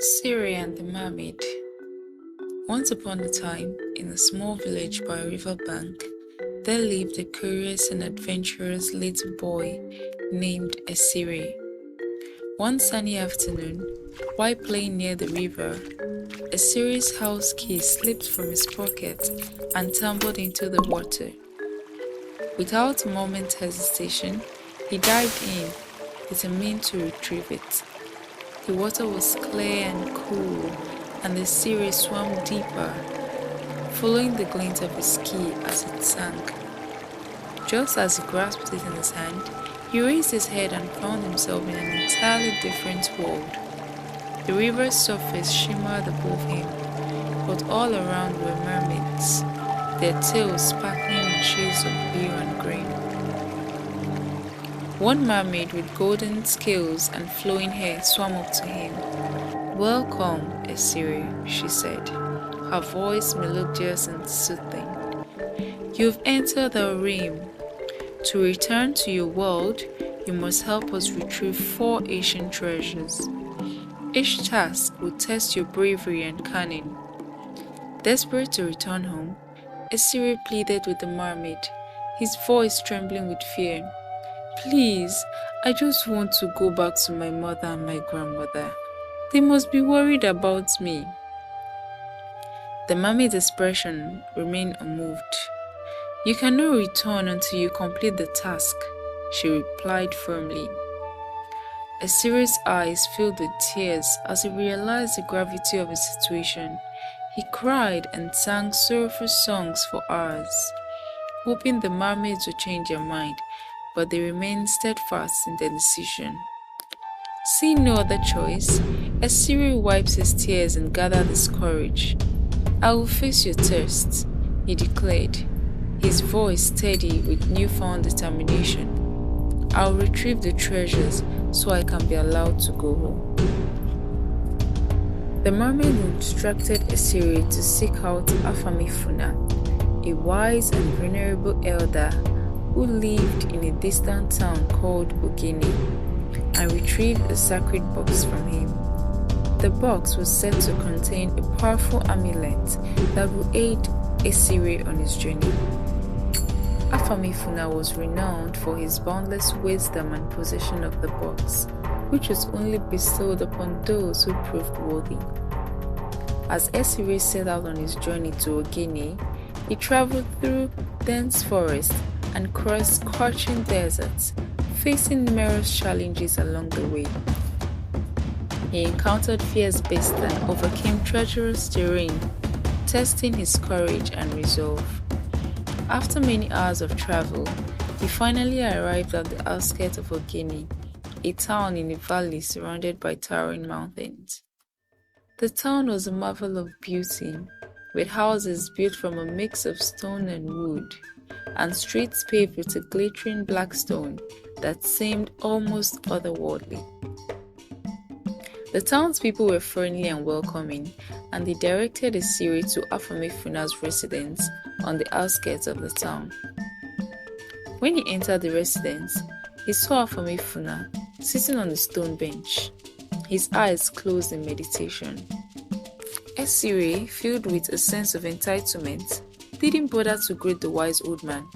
Esire and the Mermaid. Once upon a time, in a small village by a river bank, there lived a curious and adventurous little boy named Esire. One sunny afternoon, while playing near the river, Esire's house key slipped from his pocket and tumbled into the water. Without a moment's hesitation, he dived in, determined to retrieve it. The water was clear and cool, and Esire swam deeper, following the glint of his key as it sank. Just as he grasped it in his hand, he raised his head and found himself in an entirely different world. The river's surface shimmered above him, but all around were mermaids, their tails sparkling in shades of blue and green. One mermaid with golden scales and flowing hair swam up to him. "Welcome, Esire," she said, her voice melodious and soothing. "You've entered our realm. To return to your world, you must help us retrieve 4 ancient treasures. Each task will test your bravery and cunning." Desperate to return home, Esire pleaded with the mermaid, his voice trembling with fear. "Please, I just want to go back to my mother and my grandmother. They must be worried about me." The mermaid's expression remained unmoved. "You cannot return until you complete the task," she replied firmly. Esire's eyes filled with tears as he realized the gravity of his situation. He cried and sang sorrowful songs for hours, hoping the mermaids would change their mind, but they remained steadfast in their decision. Seeing no other choice, Esire wiped his tears and gathered his courage. "I will face your thirst," he declared, his voice steady with newfound determination. "I'll retrieve the treasures so I can be allowed to go home." The mermaid instructed Esire to seek out Afamifuna, a wise and venerable elder who lived in a distant town called Ogini, and retrieved a sacred box from him. The box was said to contain a powerful amulet that would aid Esire on his journey. Afamifuna was renowned for his boundless wisdom and possession of the box, which was only bestowed upon those who proved worthy. As Esire set out on his journey to Ogini, he traveled through dense forests and crossed scorching deserts, facing numerous challenges along the way. He encountered fierce beasts and overcame treacherous terrain, testing his courage and resolve. After many hours of travel, he finally arrived at the outskirts of Ogini, a town in a valley surrounded by towering mountains. The town was a marvel of beauty, with houses built from a mix of stone and wood, and streets paved with a glittering black stone that seemed almost otherworldly. The townspeople were friendly and welcoming, and they directed Esire to Afamifuna's residence on the outskirts of the town. When he entered the residence, he saw Afamifuna sitting on a stone bench, his eyes closed in meditation. Esire, filled with a sense of entitlement, didn't bother to greet the wise old man.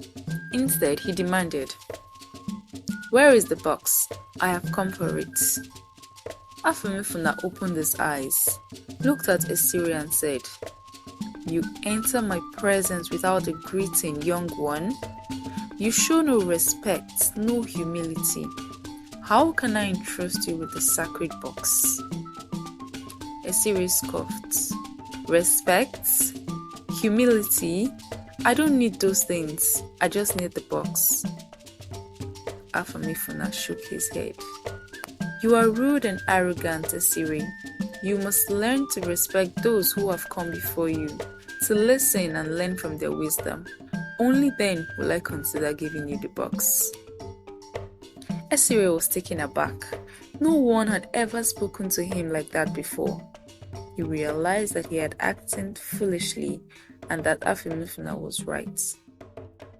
Instead, he demanded, "Where is the box? I have come for it." Afamifuna opened his eyes, looked at Esire and said, "You enter my presence without a greeting, young one. You show no respect, no humility. How can I entrust you with the sacred box?" Esire scoffed. "Respect? Humility? I don't need those things. I just need the box." Afamifuna shook his head. "You are rude and arrogant, Esire. You must learn to respect those who have come before you, to listen and learn from their wisdom. Only then will I consider giving you the box." Esire was taken aback. No one had ever spoken to him like that before. He realized that he had acted foolishly and that Afamifuna was right.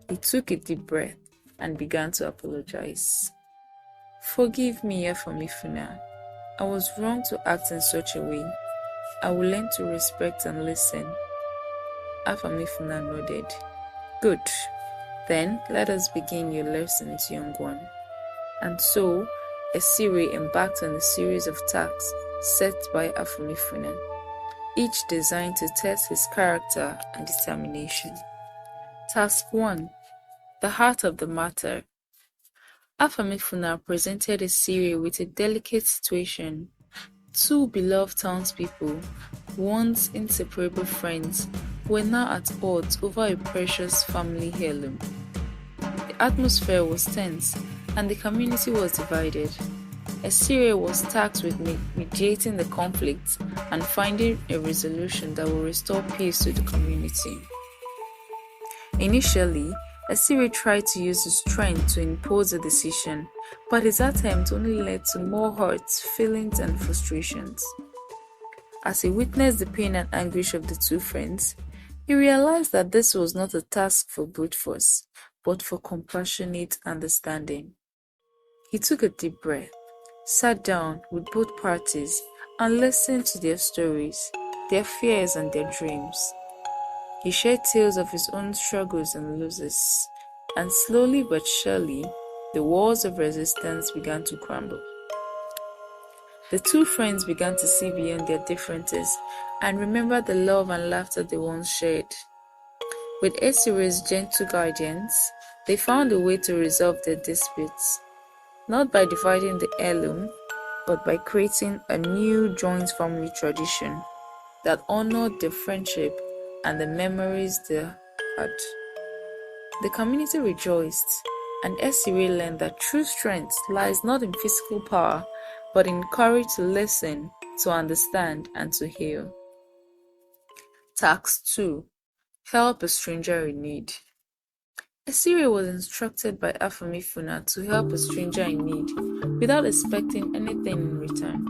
He took a deep breath and began to apologize. "Forgive me, Afamifuna. I was wrong to act in such a way. I will learn to respect and listen. Afamifuna nodded. Good. Then let us begin your lessons, young one. And so, Esire embarked on a series of tasks set by Afamifuna, each designed to test his character and determination. Task 1. The heart of the matter. Afamifuna presented Esire with a delicate situation. Two beloved townspeople, once inseparable friends, were now at odds over a precious family heirloom. The atmosphere was tense, and the community was divided. Esire was tasked with mediating the conflict and finding a resolution that will restore peace to the community. Initially, Esire tried to use his strength to impose a decision, but his attempt only led to more hurts, feelings, and frustrations. As he witnessed the pain and anguish of the two friends, he realized that this was not a task for brute force, but for compassionate understanding. He took a deep breath, sat down with both parties, and listened to their stories, their fears, and their dreams. He shared tales of his own struggles and losses, and slowly but surely, the walls of resistance began to crumble. The two friends began to see beyond their differences and remember the love and laughter they once shared. With Esire's gentle guidance, they found a way to resolve their disputes, not by dividing the heirloom, but by creating a new joint family tradition that honored their friendship and the memories they had. The community rejoiced, and Esire learned that true strength lies not in physical power, but in courage to listen, to understand, and to heal. Task 2. Help a stranger in need. Esire was instructed by Afamifuna to help a stranger in need without expecting anything in return.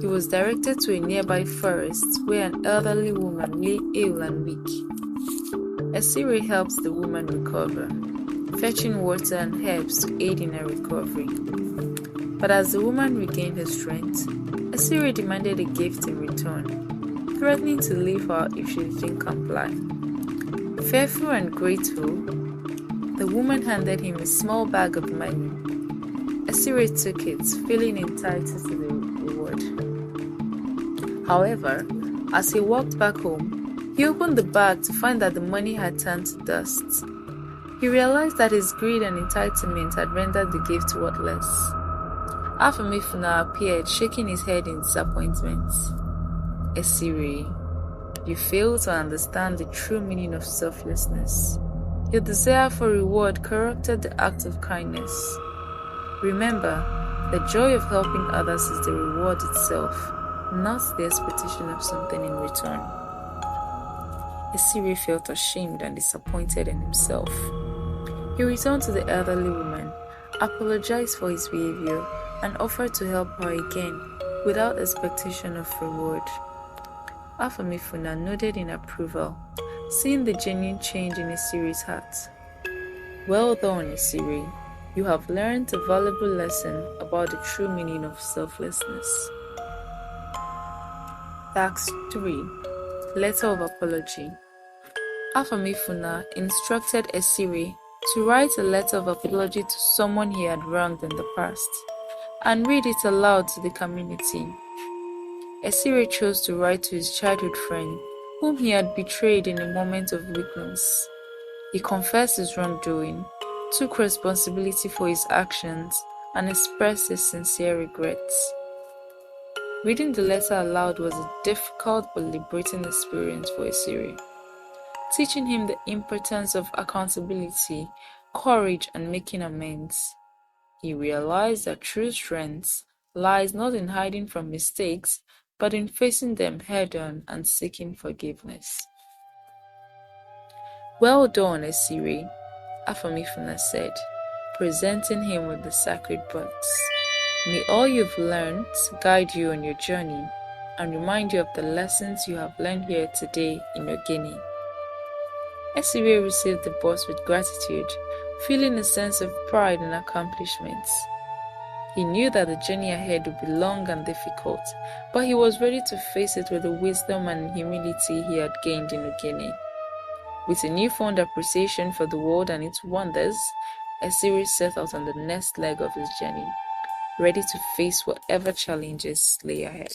He was directed to a nearby forest where an elderly woman lay ill and weak. Esire helped the woman recover, fetching water and herbs to aid in her recovery. But as the woman regained her strength, Esire demanded a gift in return, threatening to leave her if she didn't comply. Fearful and grateful, the woman handed him a small bag of money. Esire took it, feeling entitled to the reward. However, as he walked back home, he opened the bag to find that the money had turned to dust. He realized that his greed and entitlement had rendered the gift worthless. Afamifuna appeared, shaking his head in disappointment. Esire, you fail to understand the true meaning of selflessness. Your desire for reward corrupted the act of kindness. Remember, the joy of helping others is the reward itself, not the expectation of something in return. Esire felt ashamed and disappointed in himself. He returned to the elderly woman, apologized for his behavior, and offered to help her again without expectation of reward. Afamifuna nodded in approval, seeing the genuine change in Esire's heart. Well done, Esire. You have learned a valuable lesson about the true meaning of selflessness. Task 3. Letter of Apology. Afamifuna instructed Esire to write a letter of apology to someone he had wronged in the past, and read it aloud to the community. Esire chose to write to his childhood friend, whom he had betrayed in a moment of weakness. He confessed his wrongdoing, took responsibility for his actions, and expressed his sincere regrets. Reading the letter aloud was a difficult but liberating experience for Esire, teaching him the importance of accountability, courage, and making amends. He realized that true strength lies not in hiding from mistakes, but in facing them head-on and seeking forgiveness. Well done, Esire, Afamifuna said, presenting him with the sacred box. May all you've learned guide you on your journey and remind you of the lessons you have learned here today in Ogini. Esire received the box with gratitude, feeling a sense of pride and accomplishments. He knew that the journey ahead would be long and difficult, but he was ready to face it with the wisdom and humility he had gained in New Guinea. With a newfound appreciation for the world and its wonders, Esire set out on the next leg of his journey, ready to face whatever challenges lay ahead.